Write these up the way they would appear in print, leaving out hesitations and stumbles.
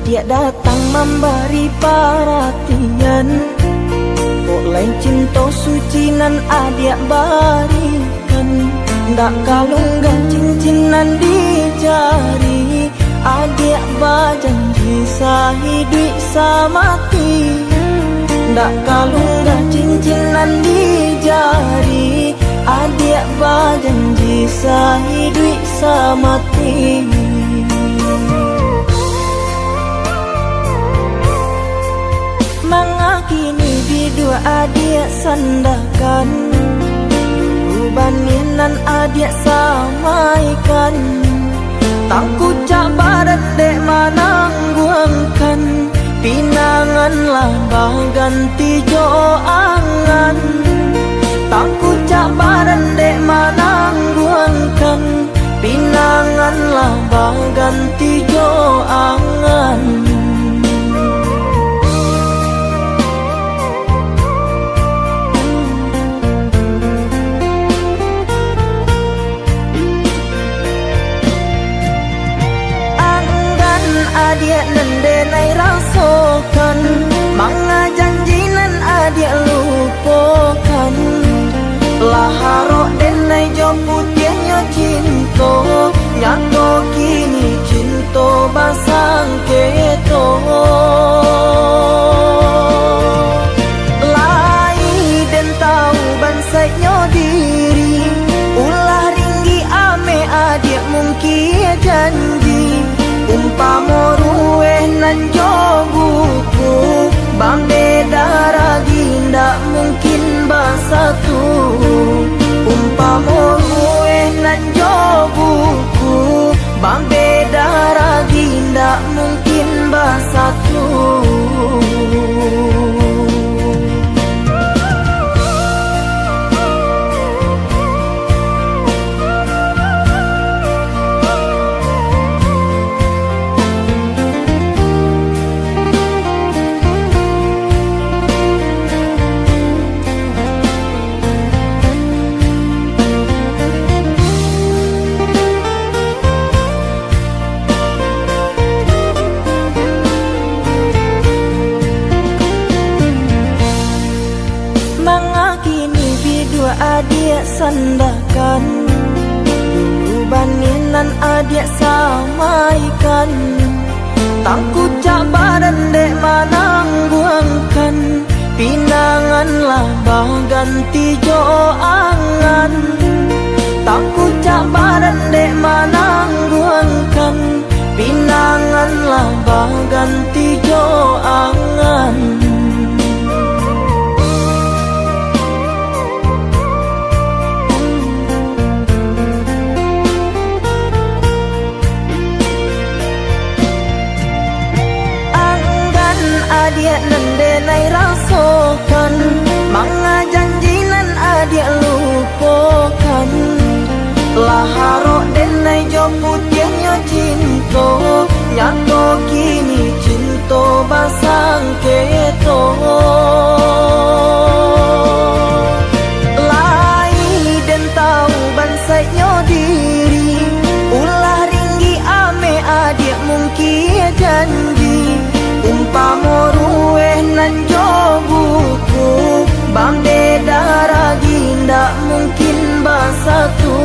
Dia datang memberi perhatian, oleh cinta suci nan adik berikan. Ndak kalunggan cincinan di jari, adik berjanji sehidup semati. Ndak kalunggan cincinan di jari, adik berjanji sehidup semati. Mengakini bidua adik sandakan, ubaninan adik samaikan. Tangku cabaran dek manangguangkan, pinangan lambang ganti jo angan. Tangku cabaran dek manangguangkan, pinangan lambang ganti jo angan. Adik nendenai rasakan, manga janjinan adik lupakan. Laharok denai jo putihnya cinta, nyato kini cinta basang keto. Lai den tahu bansainya diri, ulah ringgi ame adik mungkin janji. Umpama rueh nan jo buku, bambeda ragi ndak mungkin bersatu. Umpama rueh nan jo buku, bambeda ragi ndak mungkin bersatu. Adik sandakan, ubaninan adik samaikan. Tangku cabaran dek manangguangkan, pinangan lambang ganti jo angan. Tangku cabaran dek manangguangkan, pinangan lambang ganti jo angan. Adik nendenai rasakan, manga janjinan adik lupakan. Laharok denai jo putihnya cinta, nyato kini cinta basang keto. Lai den tahu bansainya diri, ulah ringgi ame adik mungkin janji. Umpama rueh nan jo buku, bambeda ragi ndak mungkin bersatu.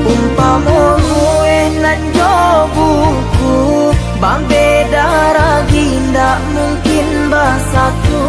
Umpama rueh nan jo buku, bambeda ragi ndak mungkin bersatu.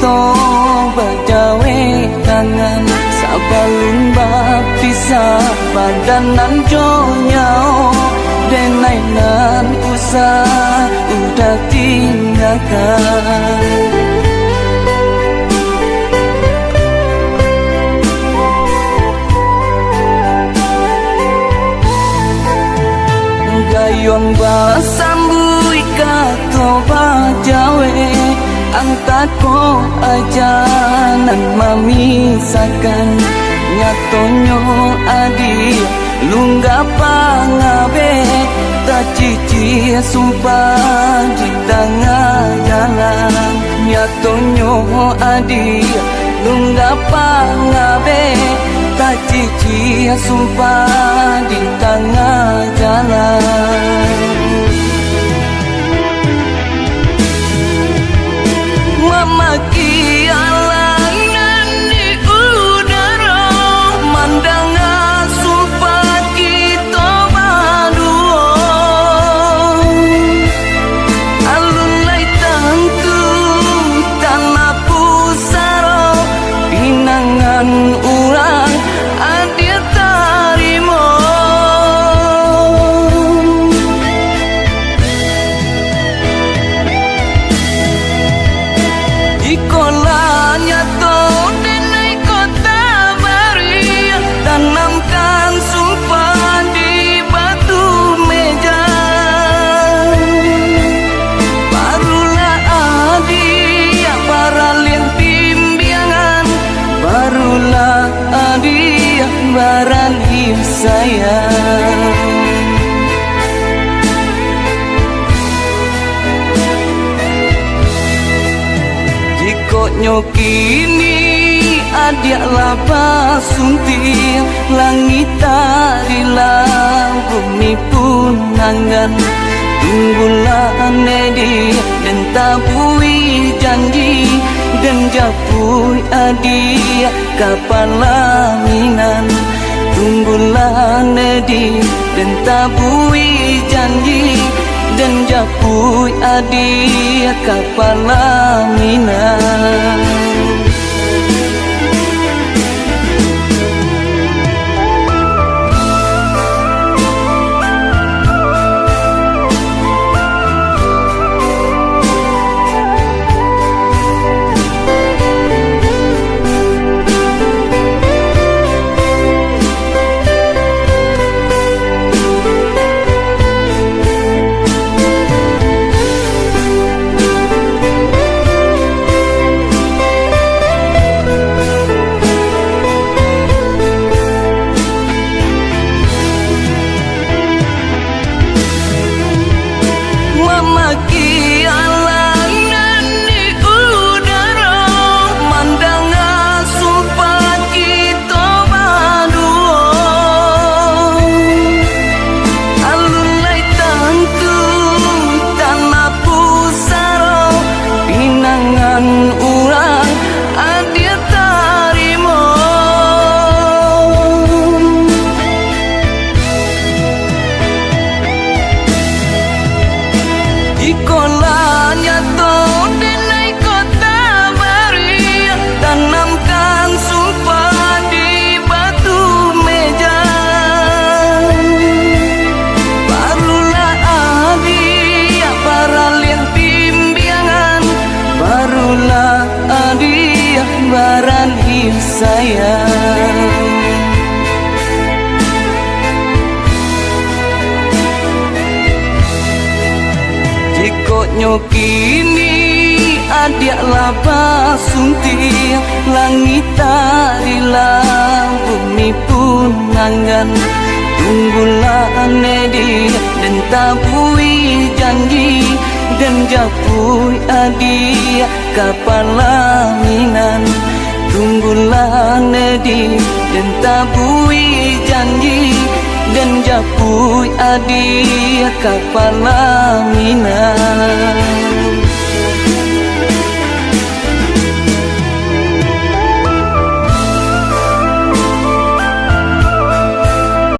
to berjawe tangan sabalun bapisa badanan jonyao denai nan usah udah tinggalkan. Gayung basambui kato bajawe angkat ko aja nan mamisakan nyatonyo adi lungga pangabe tak cici sumpah di tengah jalan nyatonyo adi lungga pangabe tak cici sumpah di tengah jalan. Memaki alangan di udara mandangan sumpah kita berdua alun lai tangku tanah pusaro pinangan urang adia tarimo ikolanya to denai kota bari tanamkan sumpah di batu meja barulah adi para liang pimbiangan barulah adi baran hiu sayang. Jikoknya kini adia lapa sunting langit tarilah bumi pun nangan tunggulah nedi dan tabui janji dan japui adia kapan laminan tunggulah nedi dan tabui janji dan japui adia kapan laminan. Memaki alangan di udara mandangan sumpah kita berdua alun lai tangku tanah pusaro pinangan urang adia tarimo ikolanya to denai kota bari tanamkan sumpah di batu meja barulah adi para liang pimbiangan barulah adi baran hiu sayang. Jikoknya kini adia lapa sunting langit tarilah bumi pun nangan tunggulah nedi dan tabui janji dan japui adia kapan laminan tunggulah nedi dan tabui janji dan japui adia kapan laminan.